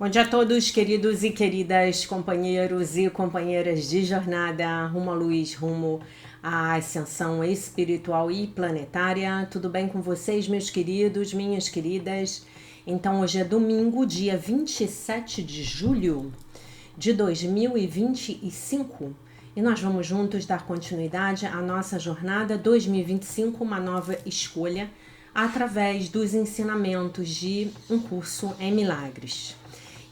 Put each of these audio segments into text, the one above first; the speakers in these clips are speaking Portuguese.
Bom dia a todos, queridos e queridas companheiros e companheiras de jornada rumo à luz, rumo à ascensão espiritual e planetária. Tudo bem com vocês, meus queridos, minhas queridas? Então, hoje é domingo, dia 27 de julho de 2025 e nós vamos juntos dar continuidade à nossa jornada 2025, uma nova escolha, através dos ensinamentos de um curso em milagres.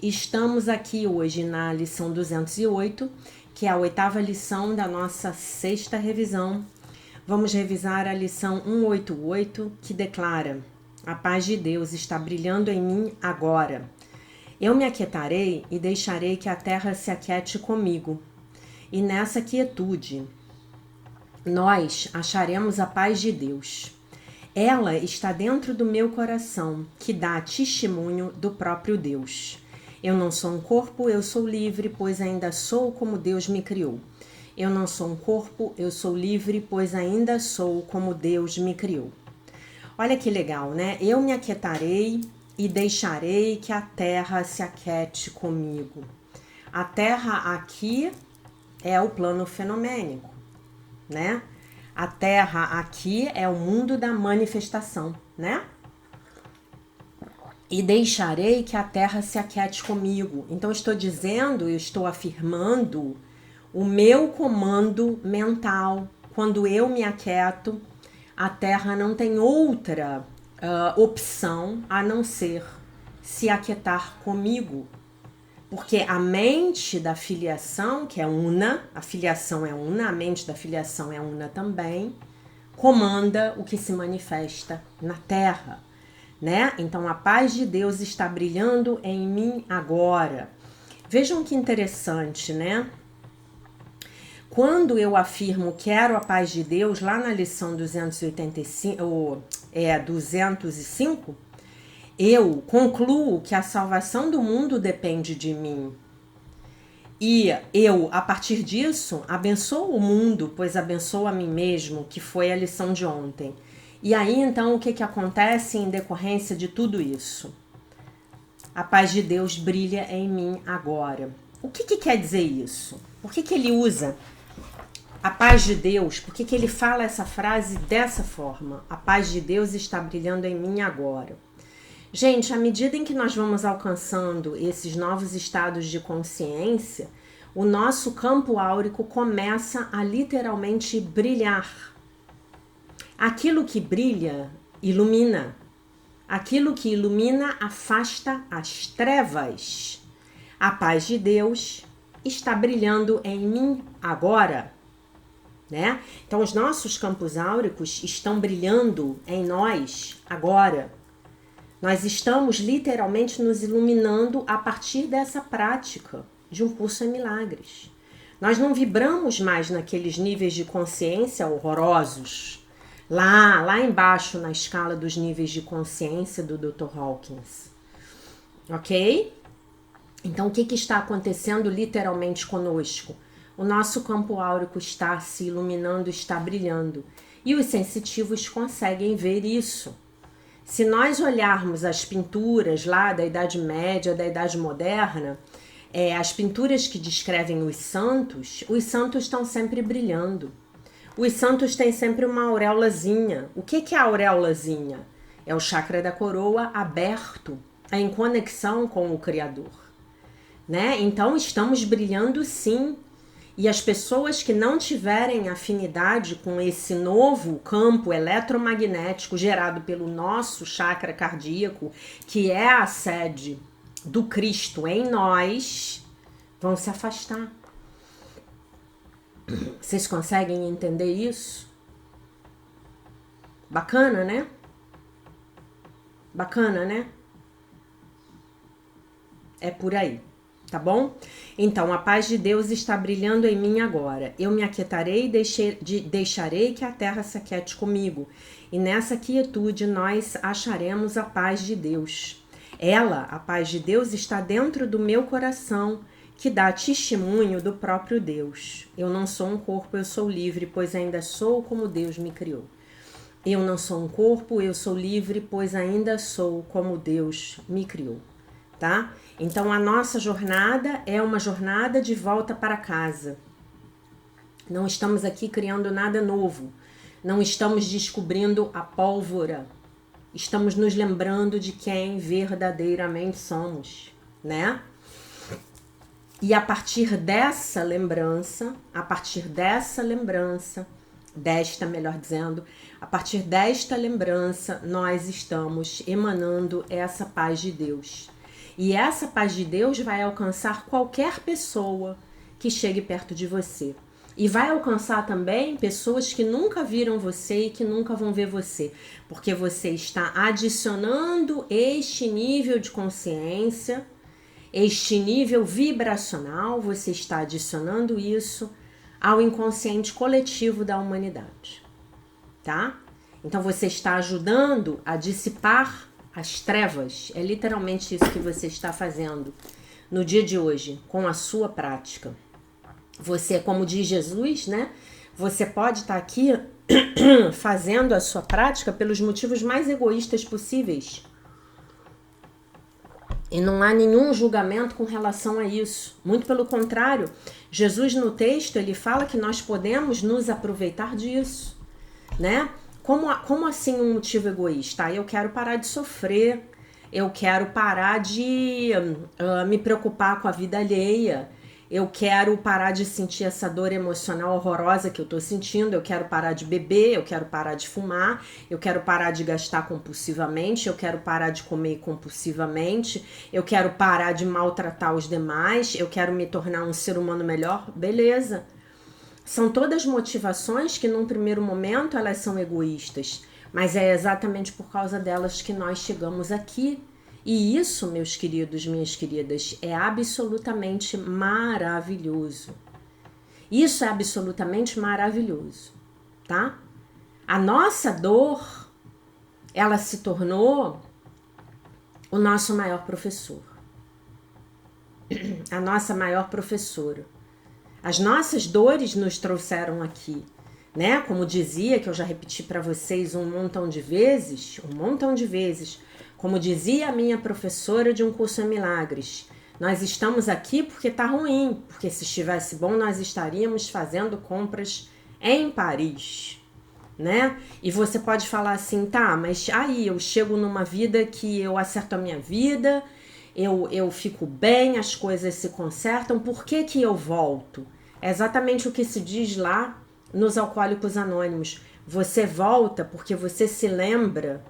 Estamos aqui hoje na lição 208, que é a 8ª lição da nossa 6ª revisão. Vamos revisar a lição 188, que declara: a paz de Deus está brilhando em mim agora. Eu me aquietarei e deixarei que a terra se aquiete comigo. E nessa quietude, nós acharemos a paz de Deus. Ela está dentro do meu coração, que dá testemunho do próprio Deus. Eu não sou um corpo, eu sou livre, pois ainda sou como Deus me criou. Eu não sou um corpo, eu sou livre, pois ainda sou como Deus me criou. Olha que legal, né? Eu me aquietarei e deixarei que a terra se aquiete comigo. A terra aqui é o plano fenomênico, né? A terra aqui é o mundo da manifestação, né? E deixarei que a terra se aquiete comigo. Então, estou dizendo, eu estou afirmando o meu comando mental. Quando eu me aquieto, a terra não tem outra opção a não ser se aquietar comigo. Porque a mente da filiação, que é una, a filiação é una, a mente da filiação é una também, comanda o que se manifesta na terra. Né? Então a paz de Deus está brilhando em mim agora. Vejam que interessante, né? Quando eu afirmo quero a paz de Deus, lá na lição 205, 205, eu concluo que a salvação do mundo depende de mim. E eu, a partir disso, abençoo o mundo, pois abençoo a mim mesmo, que foi a lição de ontem. E aí, então, o que acontece em decorrência de tudo isso? A paz de Deus brilha em mim agora. O que quer dizer isso? Por que ele usa a paz de Deus? Por que ele fala essa frase dessa forma? A paz de Deus está brilhando em mim agora. Gente, à medida em que nós vamos alcançando esses novos estados de consciência, o nosso campo áurico começa a literalmente brilhar. Aquilo que brilha, ilumina. Aquilo que ilumina, afasta as trevas. A paz de Deus está brilhando em mim agora, né? Então, os nossos campos áuricos estão brilhando em nós agora. Nós estamos literalmente nos iluminando a partir dessa prática de um curso em milagres. Nós não vibramos mais naqueles níveis de consciência horrorosos, lá embaixo na escala dos níveis de consciência do Dr. Hawkins. Ok? Então, o que está acontecendo literalmente conosco? O nosso campo áurico está se iluminando, está brilhando. E os sensitivos conseguem ver isso. Se nós olharmos as pinturas lá da Idade Média, da Idade Moderna, as pinturas que descrevem os santos estão sempre brilhando. Os santos têm sempre uma auréolazinha. O que é a auréolazinha? É o chakra da coroa aberto, em conexão com o Criador. Né? Então, estamos brilhando sim. E as pessoas que não tiverem afinidade com esse novo campo eletromagnético gerado pelo nosso chakra cardíaco, que é a sede do Cristo em nós, vão se afastar. Vocês conseguem entender isso? Bacana, né? Bacana, né? É por aí. Tá bom? Então, a paz de Deus está brilhando em mim agora. Eu me aquietarei e deixarei que a terra se aquiete comigo. E nessa quietude nós acharemos a paz de Deus. Ela, a paz de Deus, está dentro do meu coração, que dá testemunho do próprio Deus. Eu não sou um corpo, eu sou livre, pois ainda sou como Deus me criou. Eu não sou um corpo, eu sou livre, pois ainda sou como Deus me criou. tá? Então a nossa jornada é uma jornada de volta para casa. Não estamos aqui criando nada novo. Não estamos descobrindo a pólvora. Estamos nos lembrando de quem verdadeiramente somos, né? E a partir dessa lembrança, nós estamos emanando essa paz de Deus. E essa paz de Deus vai alcançar qualquer pessoa que chegue perto de você. E vai alcançar também pessoas que nunca viram você e que nunca vão ver você. Porque você está adicionando este nível de consciência, este nível vibracional, você está adicionando isso ao inconsciente coletivo da humanidade, tá? Então você está ajudando a dissipar as trevas, é literalmente isso que você está fazendo no dia de hoje, com a sua prática. Você, como diz Jesus, né? Você pode estar aqui fazendo a sua prática pelos motivos mais egoístas possíveis. E não há nenhum julgamento com relação a isso. Muito pelo contrário, Jesus no texto, ele fala que nós podemos nos aproveitar disso, né? Como assim um motivo egoísta? Eu quero parar de sofrer, eu quero parar de me preocupar com a vida alheia, eu quero parar de sentir essa dor emocional horrorosa que eu tô sentindo, eu quero parar de beber, eu quero parar de fumar, eu quero parar de gastar compulsivamente, eu quero parar de comer compulsivamente, eu quero parar de maltratar os demais, eu quero me tornar um ser humano melhor. Beleza. São todas motivações que num primeiro momento elas são egoístas, mas é exatamente por causa delas que nós chegamos aqui. E isso, meus queridos, minhas queridas, é absolutamente maravilhoso. Isso é absolutamente maravilhoso, tá? A nossa dor, ela se tornou o nosso maior professor. A nossa maior professora. As nossas dores nos trouxeram aqui, né? Como dizia, que eu já repeti para vocês um montão de vezes, como dizia a minha professora de um curso em milagres, nós estamos aqui porque tá ruim, porque se estivesse bom nós estaríamos fazendo compras em Paris, né? E você pode falar assim, tá, mas aí eu chego numa vida que eu acerto a minha vida, eu fico bem, as coisas se consertam, por que que eu volto? É exatamente o que se diz lá nos Alcoólicos Anônimos. Você volta porque você se lembra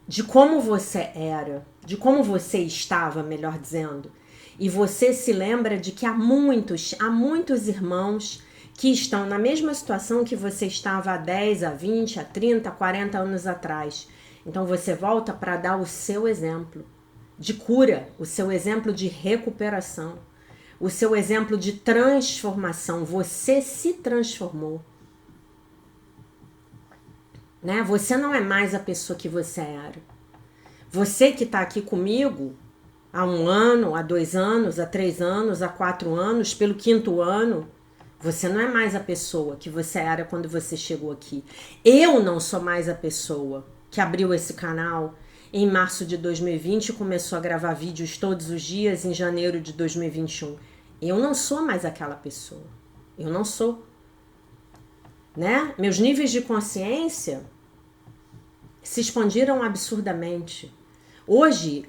de como você era, de como você estava, melhor dizendo. E você se lembra de que há muitos irmãos que estão na mesma situação que você estava há 10, há 20, há 30, há 40 anos atrás. Então você volta para dar o seu exemplo de cura, o seu exemplo de recuperação, o seu exemplo de transformação. Você se transformou. Né? Você não é mais a pessoa que você era. Você que está aqui comigo há 1 ano, há 2 anos, há 3 anos, há 4 anos, pelo 5º ano, você não é mais a pessoa que você era quando você chegou aqui. Eu não sou mais a pessoa que abriu esse canal em março de 2020 e começou a gravar vídeos todos os dias em janeiro de 2021. Eu não sou mais aquela pessoa. Eu não sou. Né? Meus níveis de consciência se expandiram absurdamente. Hoje,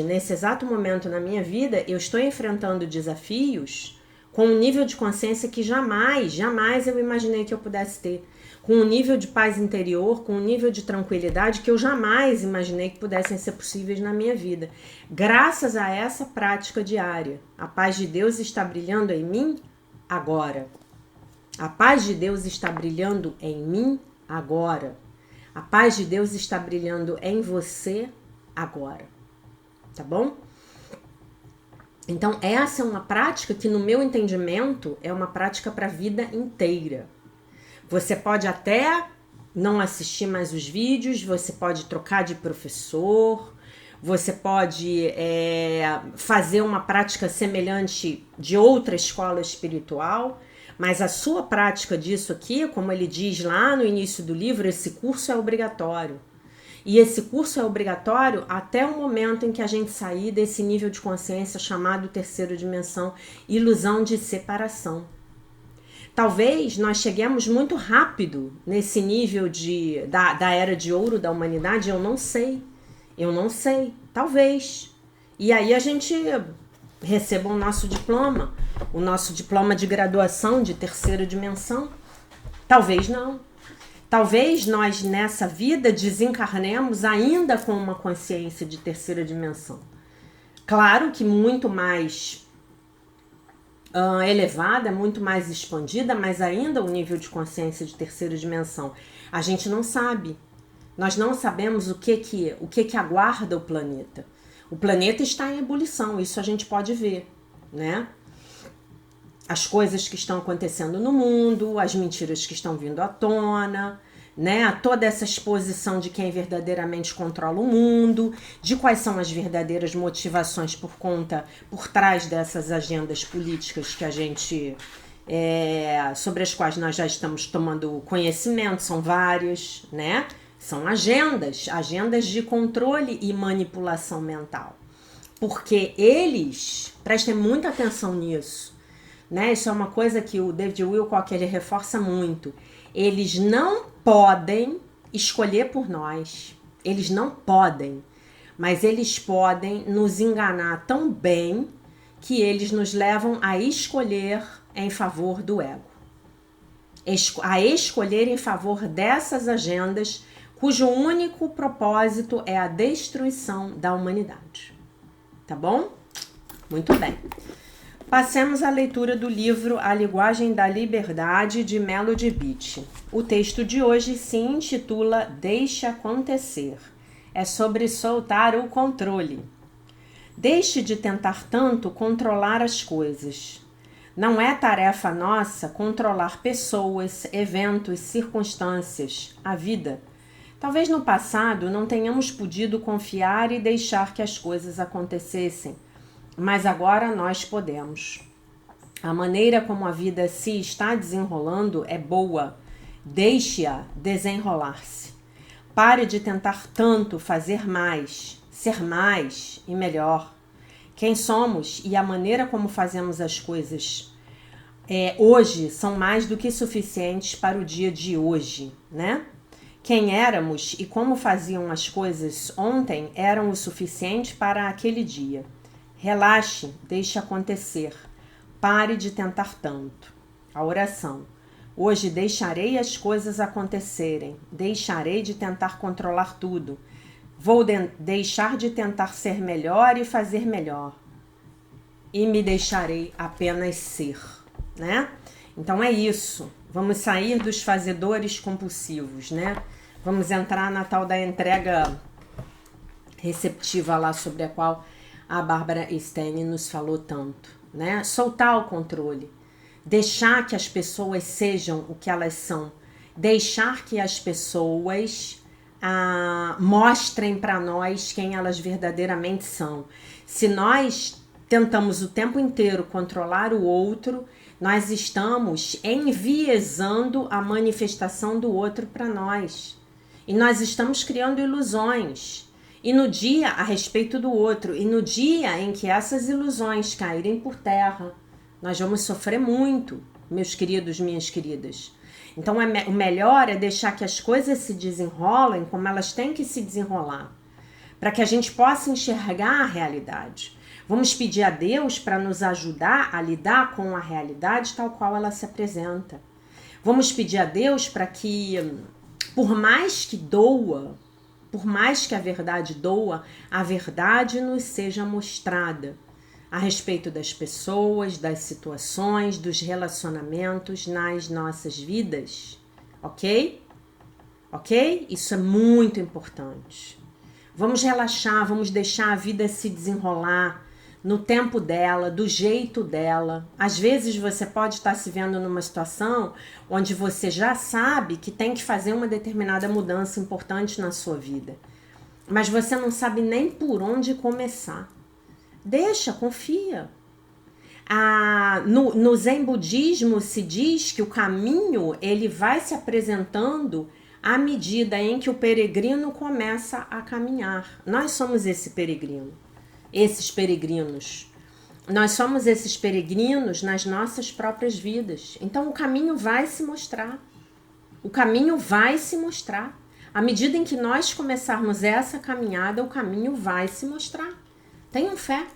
nesse exato momento na minha vida, eu estou enfrentando desafios com um nível de consciência que jamais eu imaginei que eu pudesse ter. Com um nível de paz interior, com um nível de tranquilidade que eu jamais imaginei que pudessem ser possíveis na minha vida. Graças a essa prática diária, a paz de Deus está brilhando em mim agora. A paz de Deus está brilhando em mim agora. A paz de Deus está brilhando em você agora. Tá bom? Então, essa é uma prática que, no meu entendimento, é uma prática para a vida inteira. Você pode até não assistir mais os vídeos, você pode trocar de professor, você pode fazer uma prática semelhante de outra escola espiritual, mas a sua prática disso aqui, como ele diz lá no início do livro, esse curso é obrigatório. E esse curso é obrigatório até o momento em que a gente sair desse nível de consciência chamado terceira dimensão, ilusão de separação. Talvez nós cheguemos muito rápido nesse nível da era de ouro da humanidade, eu não sei. Eu não sei, talvez. E aí a gente receba o nosso diploma de graduação de terceira dimensão. Talvez não. Talvez nós nessa vida desencarnemos ainda com uma consciência de terceira dimensão. Claro que muito mais elevada, muito mais expandida, mas ainda o nível de consciência de terceira dimensão. A gente não sabe. Nós não sabemos o que aguarda o planeta. O planeta está em ebulição, isso a gente pode ver, né? As coisas que estão acontecendo no mundo, as mentiras que estão vindo à tona, né? Toda essa exposição de quem verdadeiramente controla o mundo, de quais são as verdadeiras motivações por trás dessas agendas políticas que a gente sobre as quais nós já estamos tomando conhecimento, são várias, né? São agendas de controle e manipulação mental. Porque eles, prestem muita atenção nisso, né? Isso é uma coisa que o David Wilcock ele reforça muito. Eles não podem escolher por nós. Eles não podem. Mas eles podem nos enganar tão bem que eles nos levam a escolher em favor do ego. A escolher em favor dessas agendas cujo único propósito é a destruição da humanidade. Tá bom? Muito bem. Passemos à leitura do livro A Linguagem da Liberdade, de Melody Beattie. O texto de hoje se intitula Deixe Acontecer. É sobre soltar o controle. Deixe de tentar tanto controlar as coisas. Não é tarefa nossa controlar pessoas, eventos, circunstâncias, a vida. Talvez no passado não tenhamos podido confiar e deixar que as coisas acontecessem, mas agora nós podemos. A maneira como a vida se está desenrolando é boa. Deixe-a desenrolar-se. Pare de tentar tanto fazer mais, ser mais e melhor. Quem somos e a maneira como fazemos as coisas hoje são mais do que suficientes para o dia de hoje, né? Quem éramos e como faziam as coisas ontem eram o suficiente para aquele dia. Relaxe, deixe acontecer. Pare de tentar tanto. A oração. Hoje deixarei as coisas acontecerem. Deixarei de tentar controlar tudo. Vou deixar de tentar ser melhor e fazer melhor. E me deixarei apenas ser, né? Então é isso. Vamos sair dos fazedores compulsivos, né? Vamos entrar na tal da entrega receptiva lá sobre a qual a Bárbara Stein nos falou tanto, né? Soltar o controle, deixar que as pessoas sejam o que elas são, deixar que as pessoas mostrem para nós quem elas verdadeiramente são. Se nós tentamos o tempo inteiro controlar o outro, nós estamos enviesando a manifestação do outro para nós. E nós estamos criando ilusões. E no dia a respeito do outro, e no dia em que essas ilusões caírem por terra, nós vamos sofrer muito, meus queridos, minhas queridas. Então o melhor é deixar que as coisas se desenrolem como elas têm que se desenrolar, para que a gente possa enxergar a realidade. Vamos pedir a Deus para nos ajudar a lidar com a realidade tal qual ela se apresenta. Vamos pedir a Deus para que, por mais que doa, por mais que a verdade doa, a verdade nos seja mostrada a respeito das pessoas, das situações, dos relacionamentos nas nossas vidas. Ok? Ok? Isso é muito importante. Vamos relaxar, vamos deixar a vida se desenrolar no tempo dela, do jeito dela. Às vezes você pode estar se vendo numa situação onde você já sabe que tem que fazer uma determinada mudança importante na sua vida, mas você não sabe nem por onde começar. Deixa, confia. No Zen budismo se diz que o caminho ele vai se apresentando à medida em que o peregrino começa a caminhar. Nós somos esse peregrino, esses peregrinos. Nós somos esses peregrinos nas nossas próprias vidas. Então o caminho vai se mostrar. O caminho vai se mostrar. À medida em que nós começarmos essa caminhada, o caminho vai se mostrar. Tenham fé.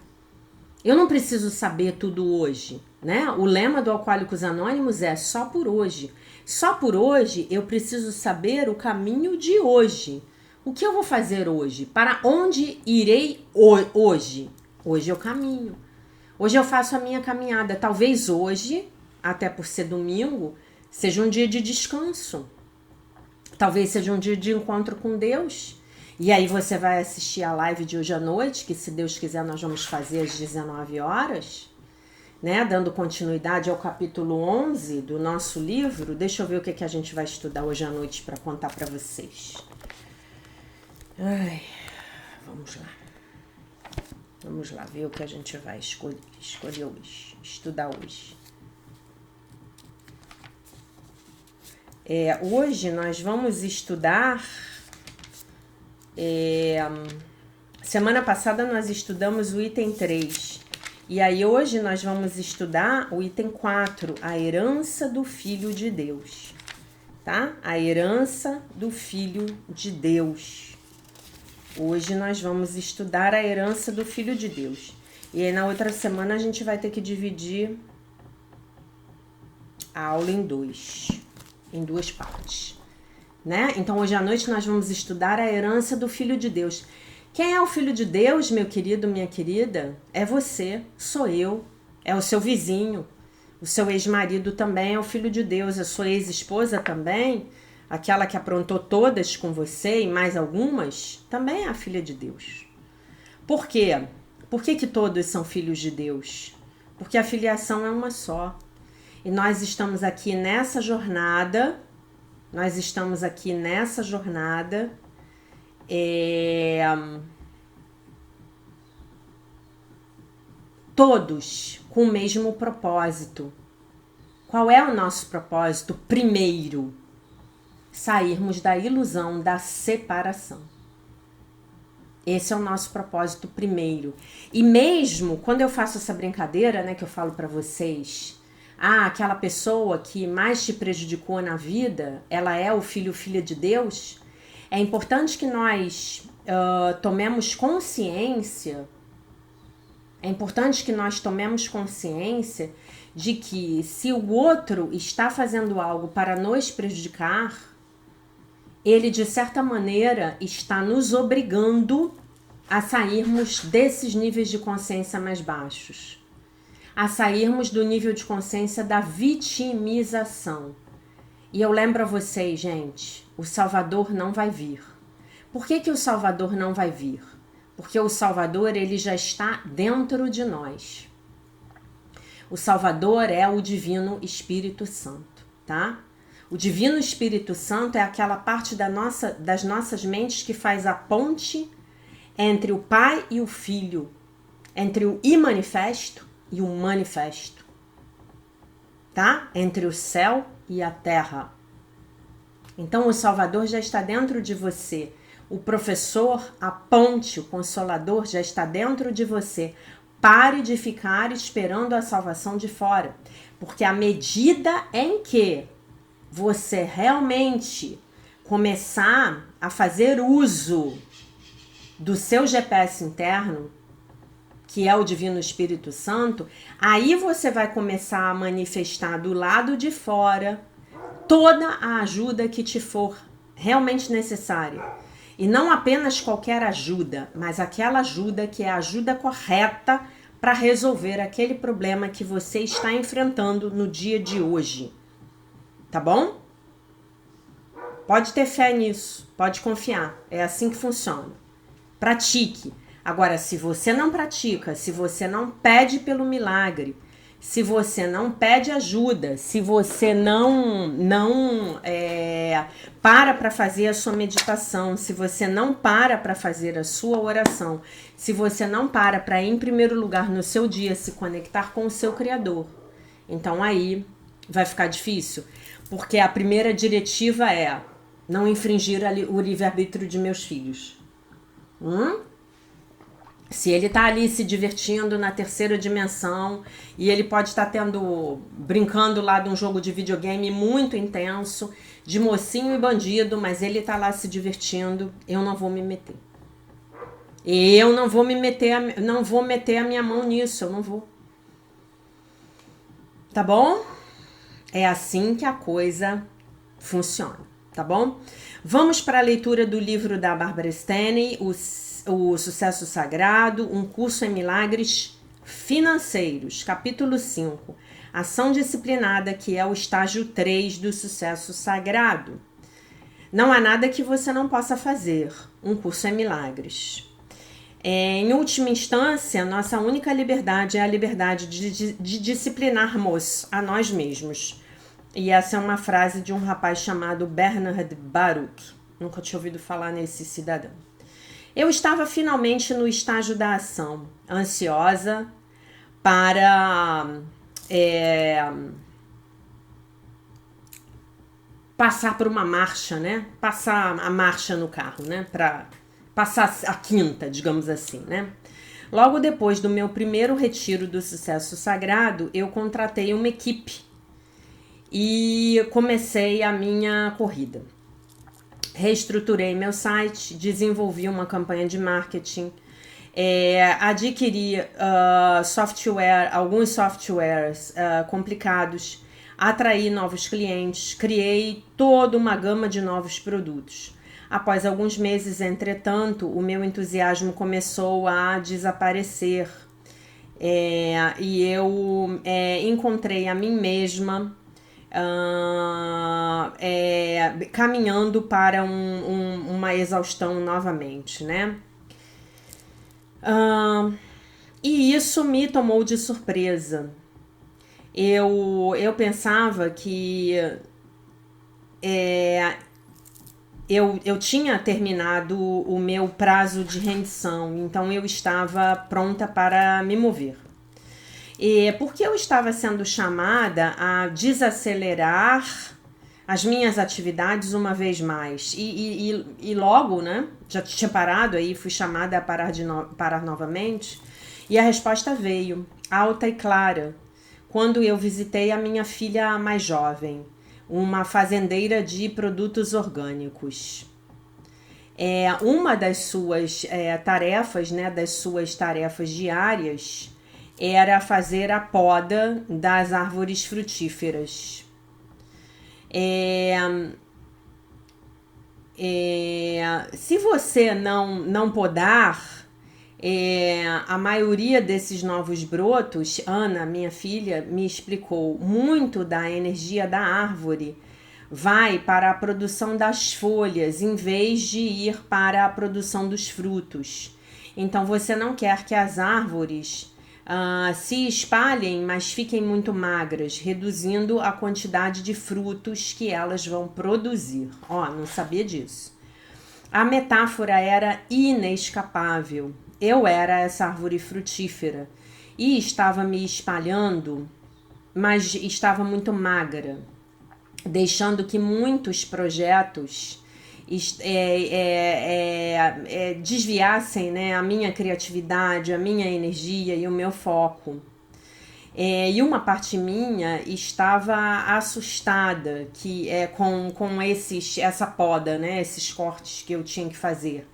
Eu não preciso saber tudo hoje, né? O lema do Alcoólicos Anônimos é só por hoje. Só por hoje eu preciso saber o caminho de hoje. O que eu vou fazer hoje? Para onde irei hoje? Hoje eu caminho. Hoje eu faço a minha caminhada. Talvez hoje, até por ser domingo, seja um dia de descanso. Talvez seja um dia de encontro com Deus. E aí você vai assistir a live de hoje à noite, que se Deus quiser nós vamos fazer às 19 horas, né? Dando continuidade ao capítulo 11 do nosso livro. Deixa eu ver o que a gente vai estudar hoje à noite para contar para vocês. Ai, vamos lá. Vamos lá, ver o que a gente vai escolher hoje, estudar hoje. Hoje nós vamos estudar... semana passada nós estudamos o item 3. E aí hoje nós vamos estudar o item 4, a herança do Filho de Deus. Tá? A herança do Filho de Deus. Hoje nós vamos estudar a herança do Filho de Deus. E aí na outra semana a gente vai ter que dividir a aula em duas partes, né? Então hoje à noite nós vamos estudar a herança do Filho de Deus. Quem é o Filho de Deus, meu querido, minha querida? É você, sou eu, é o seu vizinho, o seu ex-marido também é o Filho de Deus, a sua ex-esposa também, aquela que aprontou todas com você e mais algumas, também é a filha de Deus. Por quê? Por que todos são filhos de Deus? Porque a filiação é uma só. E nós estamos aqui nessa jornada, todos com o mesmo propósito. Qual é o nosso propósito? Primeiro, sairmos da ilusão da separação. Esse é o nosso propósito primeiro. E mesmo quando eu faço essa brincadeira, né, que eu falo para vocês, aquela pessoa que mais te prejudicou na vida, ela é o filho ou filha de Deus, é importante que nós tomemos consciência, de que se o outro está fazendo algo para nos prejudicar, ele de certa maneira está nos obrigando a sairmos desses níveis de consciência mais baixos. A sairmos do nível de consciência da vitimização. E eu lembro a vocês, gente, o Salvador não vai vir. Por que o Salvador não vai vir? Porque o Salvador, ele já está dentro de nós. O Salvador é o Divino Espírito Santo, tá? O Divino Espírito Santo é aquela parte das nossas mentes que faz a ponte entre o Pai e o Filho, entre o imanifesto e o manifesto, tá? Entre o céu e a terra. Então o Salvador já está dentro de você. O professor, a ponte, o Consolador já está dentro de você. Pare de ficar esperando a salvação de fora, porque à medida em que você realmente começar a fazer uso do seu GPS interno, que é o Divino Espírito Santo, aí você vai começar a manifestar do lado de fora toda a ajuda que te for realmente necessária. E não apenas qualquer ajuda, mas aquela ajuda que é a ajuda correta para resolver aquele problema que você está enfrentando no dia de hoje. Tá bom? Pode ter fé nisso, pode confiar. É assim que funciona. Pratique. Agora, se você não pratica, se você não pede pelo milagre, se você não pede ajuda, se você não para fazer a sua meditação, se você não para fazer a sua oração, se você não para em primeiro lugar no seu dia se conectar com o seu Criador, então aí vai ficar difícil. Porque a primeira diretiva é: não infringir o livre-arbítrio de meus filhos. Se ele tá ali se divertindo na terceira dimensão e ele pode estar brincando lá de um jogo de videogame muito intenso, de mocinho e bandido, mas ele tá lá se divertindo, eu não vou me meter. Eu não vou meter a minha mão nisso, eu não vou. Tá bom? É assim que a coisa funciona, tá bom? Vamos para a leitura do livro da Barbara Stanley, o Sucesso Sagrado, um curso em milagres financeiros, capítulo 5, ação disciplinada, que é o estágio 3 do sucesso sagrado. Não há nada que você não possa fazer, um curso em milagres. Em última instância, nossa única liberdade é a liberdade de disciplinarmos a nós mesmos. E essa é uma frase de um rapaz chamado Bernard Baruch. Nunca tinha ouvido falar nesse cidadão. Eu estava finalmente no estágio da ação, ansiosa para passar por uma marcha, né? Passar a marcha no carro, né? Para passar a quinta, digamos assim, né? Logo depois do meu primeiro retiro do Sucesso Sagrado, eu contratei uma equipe e comecei a minha corrida. Reestruturei meu site, desenvolvi uma campanha de marketing, adquiri alguns softwares complicados, atraí novos clientes, criei toda uma gama de novos produtos. Após alguns meses, entretanto, o meu entusiasmo começou a desaparecer e eu encontrei a mim mesma caminhando para uma exaustão novamente, né? E isso me tomou de surpresa. Eu pensava que eu tinha terminado o meu prazo de rendição, então eu estava pronta para me mover. Porque eu estava sendo chamada a desacelerar as minhas atividades uma vez mais. E logo, né? Já tinha parado, aí fui chamada a parar novamente. E a resposta veio, alta e clara, quando eu visitei a minha filha mais jovem, uma fazendeira de produtos orgânicos. Uma das suas tarefas, né, das suas tarefas diárias, era fazer a poda das árvores frutíferas. Se você não podar a maioria desses novos brotos, Ana, minha filha, me explicou, muito da energia da árvore vai para a produção das folhas, em vez de ir para a produção dos frutos. Então, você não quer que as árvores se espalhem, mas fiquem muito magras, reduzindo a quantidade de frutos que elas vão produzir. Não sabia disso. A metáfora era inescapável. Eu era essa árvore frutífera e estava me espalhando, mas estava muito magra, deixando que muitos projetos desviassem, né, a minha criatividade, a minha energia e o meu foco. E uma parte minha estava assustada com essa poda, né, esses cortes que eu tinha que fazer.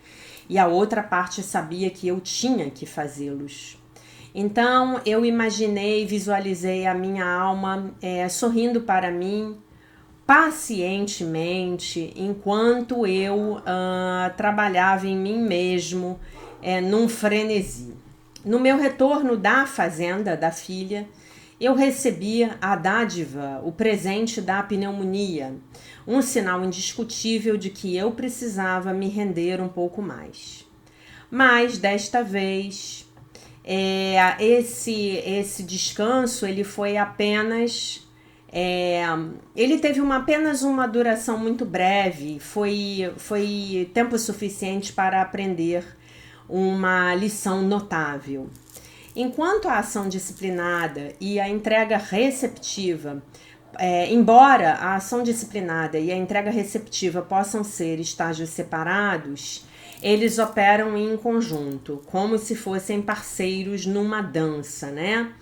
E a outra parte sabia que eu tinha que fazê-los. Então eu visualizei a minha alma sorrindo para mim, pacientemente, enquanto eu trabalhava em mim mesmo num frenesi. No meu retorno da fazenda da filha, eu recebi a dádiva, o presente da pneumonia, um sinal indiscutível de que eu precisava me render um pouco mais. Mas desta vez, esse descanso ele foi apenas ele teve apenas uma duração muito breve, foi tempo suficiente para aprender uma lição notável. Enquanto a ação disciplinada e a entrega receptiva embora a ação disciplinada e a entrega receptiva possam ser estágios separados, eles operam em conjunto, como se fossem parceiros numa dança, né?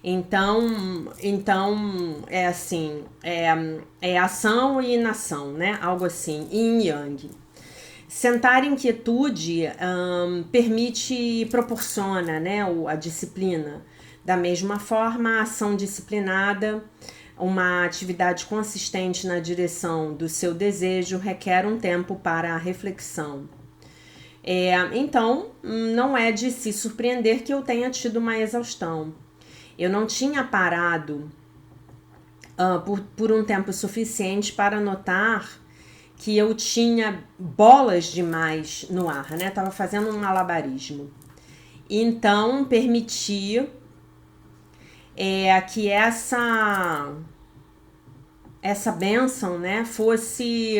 Então é assim, é ação e inação, né? Algo assim, yin e yang. Sentar em quietude permite e proporciona, né, a disciplina. Da mesma forma, a ação disciplinada, uma atividade consistente na direção do seu desejo, requer um tempo para a reflexão. Então, não é de se surpreender que eu tenha tido uma exaustão. Eu não tinha parado por um tempo suficiente para notar que eu tinha bolas demais no ar, né? Tava fazendo um malabarismo. Então, permiti que essa bênção, né, fosse...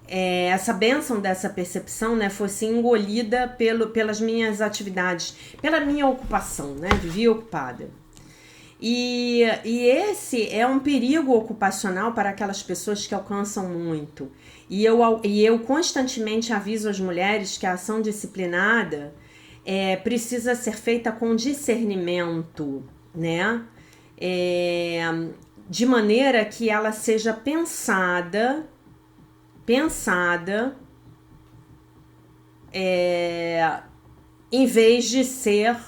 essa bênção dessa percepção, né, fosse engolida pelas minhas atividades, pela minha ocupação, né? Vivia ocupada. E esse é um perigo ocupacional para aquelas pessoas que alcançam muito. E eu constantemente aviso as mulheres que a ação disciplinada precisa ser feita com discernimento, né? De maneira que ela seja pensada em vez de ser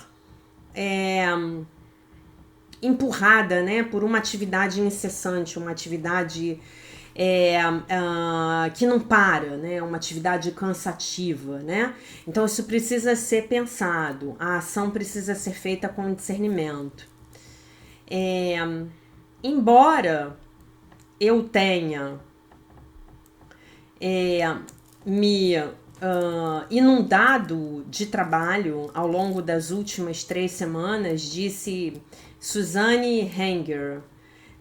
empurrada, né, por uma atividade incessante, uma atividade que não para, né, uma atividade cansativa, né? Então isso precisa ser pensado, a ação precisa ser feita com discernimento. Embora eu tenha me inundado de trabalho ao longo das últimas 3 semanas, disse Suzanne Hanger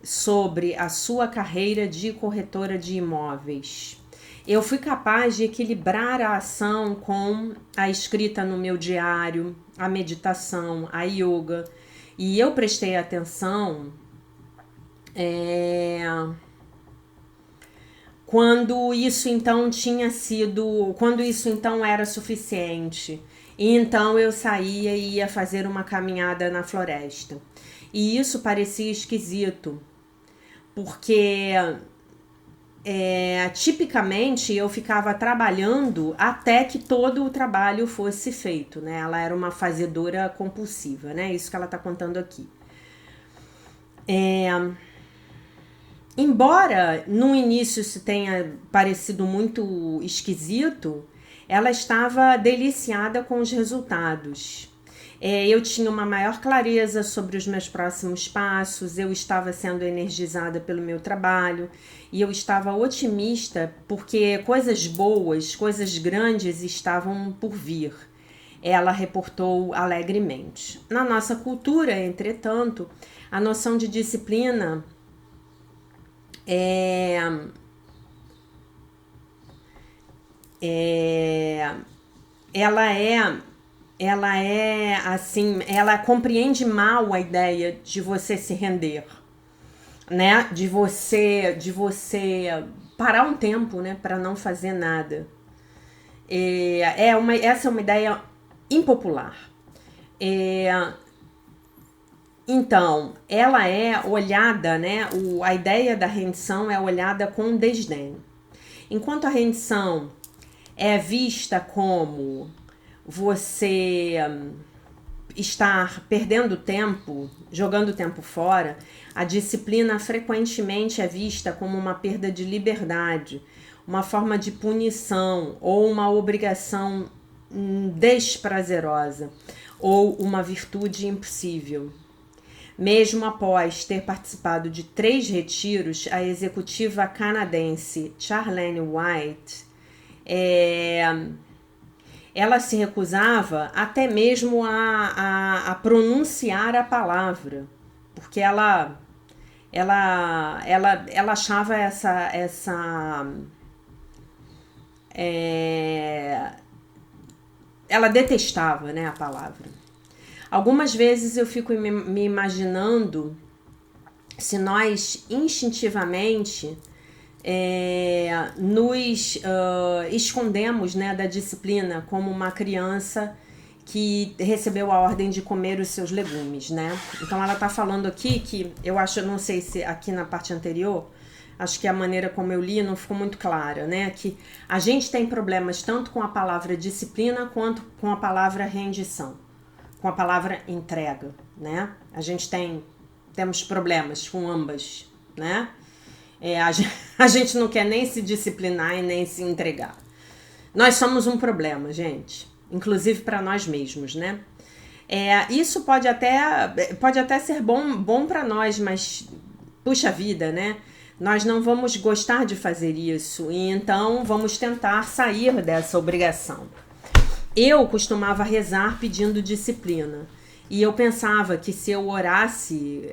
sobre a sua carreira de corretora de imóveis. Eu fui capaz de equilibrar a ação com a escrita no meu diário, a meditação, a yoga, e eu prestei atenção quando isso então era suficiente. E então eu saía e ia fazer uma caminhada na floresta. E isso parecia esquisito, porque tipicamente eu ficava trabalhando até que todo o trabalho fosse feito, né? Ela era uma fazedora compulsiva, né? Isso que ela tá contando aqui. Embora no início isso tenha parecido muito esquisito, ela estava deliciada com os resultados. Eu tinha uma maior clareza sobre os meus próximos passos, eu estava sendo energizada pelo meu trabalho e eu estava otimista porque coisas boas, coisas grandes estavam por vir. Ela reportou alegremente. Na nossa cultura, entretanto, a noção de disciplina ela compreende mal a ideia de você se render, né? De você parar um tempo, né, para não fazer nada. Essa é uma ideia impopular. Então, ela é olhada, né? A ideia da rendição é olhada com desdém. Enquanto a rendição é vista como você estar perdendo tempo, jogando tempo fora, a disciplina frequentemente é vista como uma perda de liberdade, uma forma de punição ou uma obrigação desprazerosa ou uma virtude impossível. Mesmo após ter participado de 3 retiros, a executiva canadense Charlene White ela se recusava até mesmo a pronunciar a palavra, porque ela achava ela detestava, né, a palavra. Algumas vezes eu fico me imaginando se nós instintivamente nos escondemos, né, da disciplina, como uma criança que recebeu a ordem de comer os seus legumes, né? Então ela tá falando aqui que, eu acho, não sei se aqui na parte anterior, acho que a maneira como eu li não ficou muito clara, né? Que a gente tem problemas tanto com a palavra disciplina quanto com a palavra rendição, com a palavra entrega, né? A gente temos problemas com ambas, né? A gente não quer nem se disciplinar e nem se entregar. Nós somos um problema, gente. Inclusive para nós mesmos, né? Isso pode até ser bom para nós, mas puxa vida, né? Nós não vamos gostar de fazer isso e então vamos tentar sair dessa obrigação. Eu costumava rezar pedindo disciplina e eu pensava que se eu orasse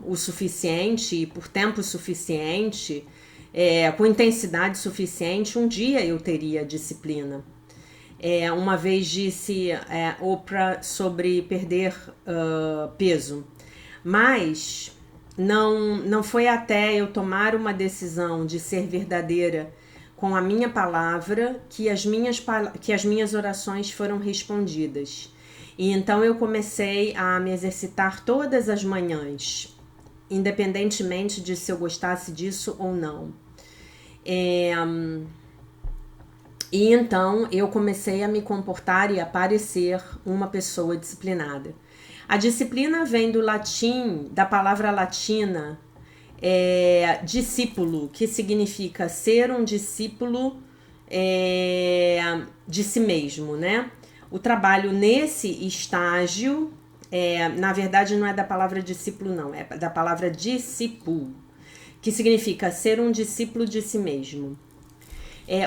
o suficiente e por tempo suficiente, com intensidade suficiente, um dia eu teria disciplina. Uma vez disse Oprah sobre perder peso, mas não foi até eu tomar uma decisão de ser verdadeira com a minha palavra que as minhas orações foram respondidas. E então eu comecei a me exercitar todas as manhãs, independentemente de se eu gostasse disso ou não. E então eu comecei a me comportar e a parecer uma pessoa disciplinada. A disciplina vem do latim, da palavra latina, discípulo, que significa ser um discípulo de si mesmo, né? O trabalho nesse estágio, na verdade não é da palavra discípulo não, é da palavra discípulo, que significa ser um discípulo de si mesmo.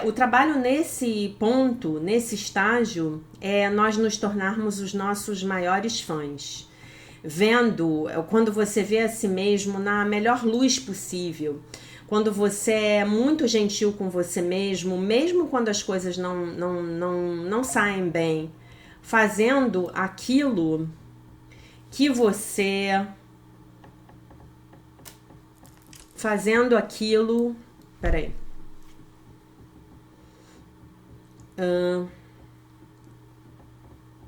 O trabalho nesse ponto, nesse estágio, é nós nos tornarmos os nossos maiores fãs. Quando você vê a si mesmo na melhor luz possível, quando você é muito gentil com você mesmo, mesmo quando as coisas não saem bem, fazendo aquilo que você... Peraí.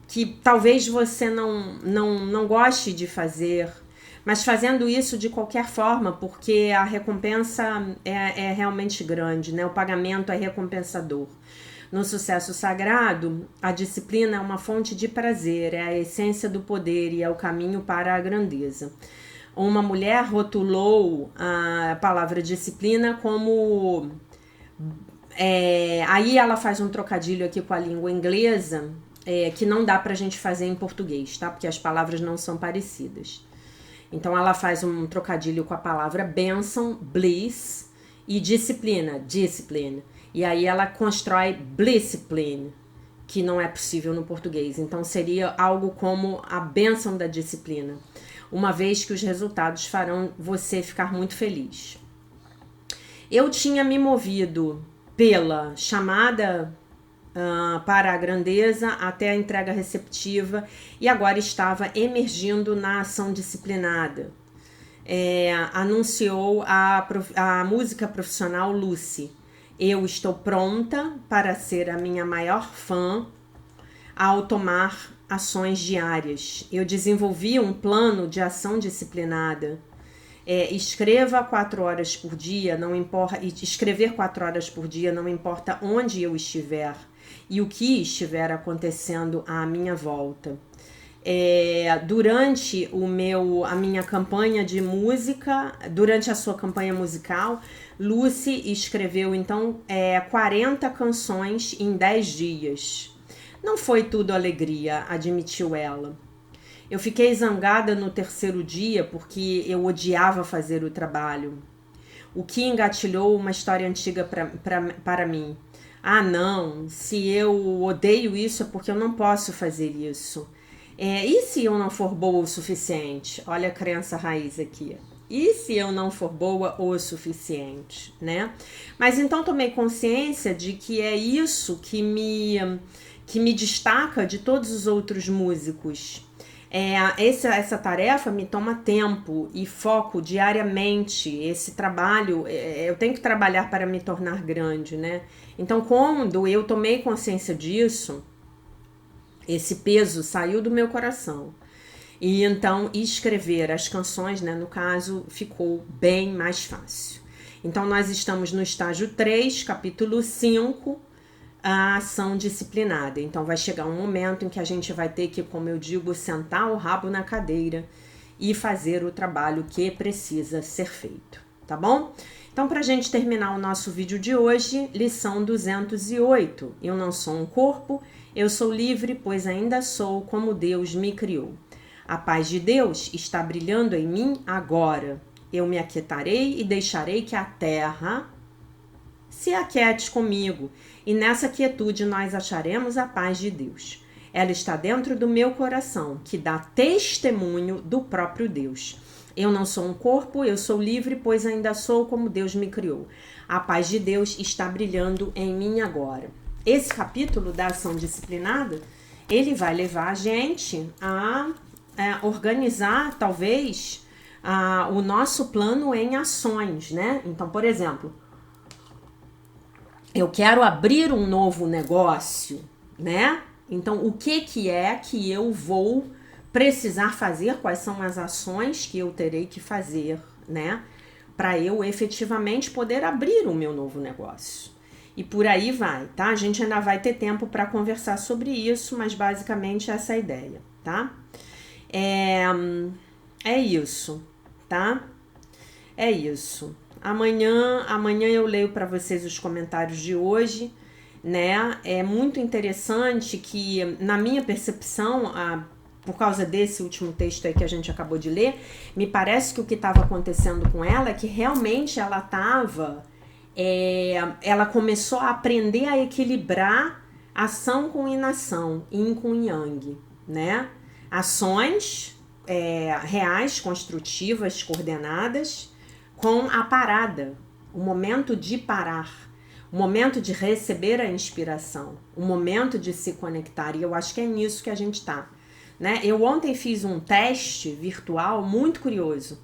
Que talvez você não goste de fazer, mas fazendo isso de qualquer forma, porque a recompensa é realmente grande, né? O pagamento é recompensador. No sucesso sagrado, a disciplina é uma fonte de prazer, é a essência do poder e é o caminho para a grandeza. Uma mulher rotulou a palavra disciplina como... aí ela faz um trocadilho aqui com a língua inglesa, que não dá pra gente fazer em português, tá? Porque as palavras não são parecidas. Então ela faz um trocadilho com a palavra bênção, bliss, e disciplina, discipline. E aí ela constrói blissipline, que não é possível no português. Então seria algo como a bênção da disciplina, uma vez que os resultados farão você ficar muito feliz. Eu tinha me movido pela chamada para a grandeza até a entrega receptiva e agora estava emergindo na ação disciplinada. Anunciou a música profissional Lucy. Eu estou pronta para ser a minha maior fã ao tomar ações diárias. Eu desenvolvi um plano de ação disciplinada. Escreva 4 horas por dia, não importa, escrever 4 horas por dia, não importa onde eu estiver e o que estiver acontecendo à minha volta. Durante a minha campanha de música, durante a sua campanha musical, Lucy escreveu então 40 canções em 10 dias. Não foi tudo alegria, admitiu ela. Eu fiquei zangada no 3º dia porque eu odiava fazer o trabalho. O que engatilhou uma história antiga para mim. Ah, não, se eu odeio isso é porque eu não posso fazer isso. E se eu não for boa o suficiente? Olha a crença raiz aqui. E se eu não for boa o suficiente, né? Mas então tomei consciência de que é isso que me destaca de todos os outros músicos. Essa tarefa me toma tempo e foco diariamente. Esse trabalho, eu tenho que trabalhar para me tornar grande, né? Então, quando eu tomei consciência disso, esse peso saiu do meu coração. E então escrever as canções, né, no caso, ficou bem mais fácil. Então, nós estamos no estágio 3, capítulo 5, a ação disciplinada. Então vai chegar um momento em que a gente vai ter que, como eu digo, sentar o rabo na cadeira e fazer o trabalho que precisa ser feito, tá bom? Então, para a gente terminar o nosso vídeo de hoje, lição 208. Eu não sou um corpo, eu sou livre, pois ainda sou como Deus me criou. A paz de Deus está brilhando em mim agora. Eu me aquietarei e deixarei que a terra se aquiete comigo, e nessa quietude nós acharemos a paz de Deus. Ela está dentro do meu coração, que dá testemunho do próprio Deus. Eu não sou um corpo, eu sou livre, pois ainda sou como Deus me criou. A paz de Deus está brilhando em mim agora. Esse capítulo da ação disciplinada, ele vai levar a gente a organizar, talvez, o nosso plano em ações, né? Então, por exemplo, eu quero abrir um novo negócio, né? Então, o que é que eu vou precisar fazer? Quais são as ações que eu terei que fazer, né? Para eu efetivamente poder abrir o meu novo negócio. E por aí vai, tá? A gente ainda vai ter tempo para conversar sobre isso, mas basicamente essa é a ideia, tá? É isso, tá? É isso. Amanhã eu leio para vocês os comentários de hoje, né? É muito interessante que, na minha percepção, por causa desse último texto aí que a gente acabou de ler, me parece que o que estava acontecendo com ela é que realmente ela começou a aprender a equilibrar ação com inação, yin com yang, né? Ações reais, construtivas, coordenadas, com a parada, o momento de parar, o momento de receber a inspiração, o momento de se conectar. E eu acho que é nisso que a gente tá, né? Eu ontem fiz um teste virtual muito curioso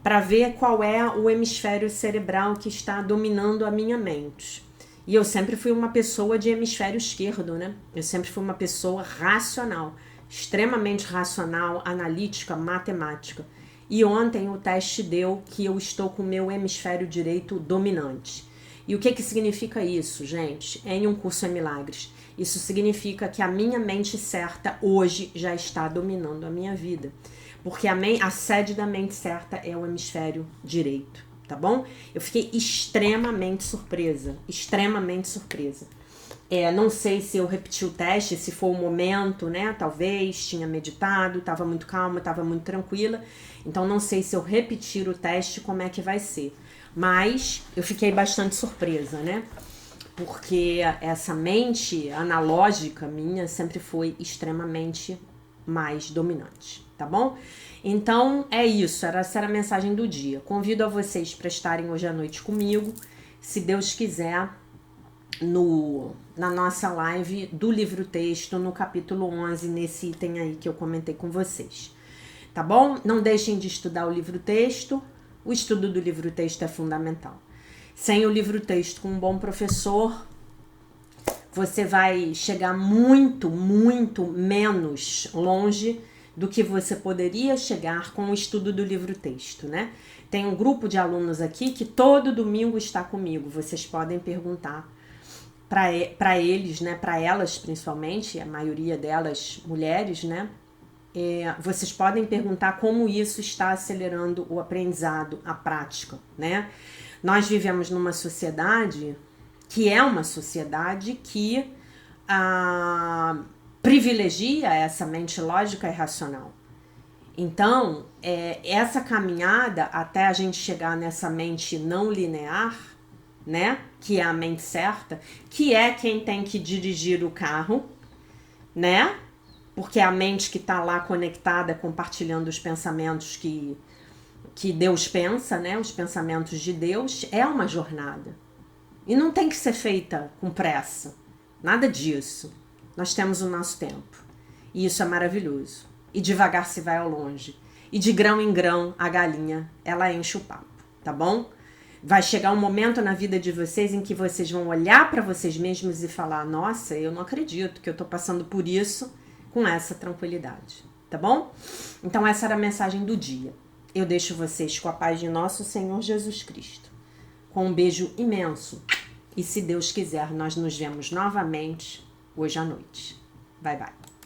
para ver qual é o hemisfério cerebral que está dominando a minha mente. E eu sempre fui uma pessoa de hemisfério esquerdo, né? Eu sempre fui uma pessoa racional, extremamente racional, analítica, matemática. E ontem o teste deu que eu estou com o meu hemisfério direito dominante. E o que significa isso, gente? Em um curso em milagres. Isso significa que a minha mente certa hoje já está dominando a minha vida. Porque a sede da mente certa é o hemisfério direito, tá bom? Eu fiquei extremamente surpresa, extremamente surpresa. Não sei se eu repeti o teste, se foi o momento, né? Talvez, tinha meditado, estava muito calma, estava muito tranquila. Então, não sei se eu repetir o teste, como é que vai ser. Mas eu fiquei bastante surpresa, né? Porque essa mente analógica minha sempre foi extremamente mais dominante, tá bom? Então, é isso. Essa era a mensagem do dia. Convido a vocês para estarem hoje à noite comigo, se Deus quiser, na nossa live do livro-texto, no capítulo 11, nesse item aí que eu comentei com vocês. Tá bom? Não deixem de estudar o livro-texto. O estudo do livro-texto é fundamental. Sem o livro-texto, com um bom professor, você vai chegar muito, muito menos longe do que você poderia chegar com o estudo do livro-texto, né? Tem um grupo de alunos aqui que todo domingo está comigo. Vocês podem perguntar para eles, né? Para elas principalmente, a maioria delas mulheres, né? Vocês podem perguntar como isso está acelerando o aprendizado, a prática, né? Nós vivemos numa sociedade que é uma sociedade que privilegia essa mente lógica e racional. Então, essa caminhada até a gente chegar nessa mente não linear, né? Que é a mente certa, que é quem tem que dirigir o carro, né? Porque é a mente que está lá conectada, compartilhando os pensamentos que Deus pensa, né? Os pensamentos de Deus, é uma jornada. E não tem que ser feita com pressa. Nada disso. Nós temos o nosso tempo. E isso é maravilhoso. e devagar se vai ao longe. E de grão em grão, a galinha, ela enche o papo, tá bom? Vai chegar um momento na vida de vocês em que vocês vão olhar para vocês mesmos e falar: nossa, eu não acredito que eu tô passando por isso com essa tranquilidade, tá bom? Então essa era a mensagem do dia. Eu deixo vocês com a paz de nosso Senhor Jesus Cristo. Com um beijo imenso. E se Deus quiser, nós nos vemos novamente hoje à noite. Bye, bye.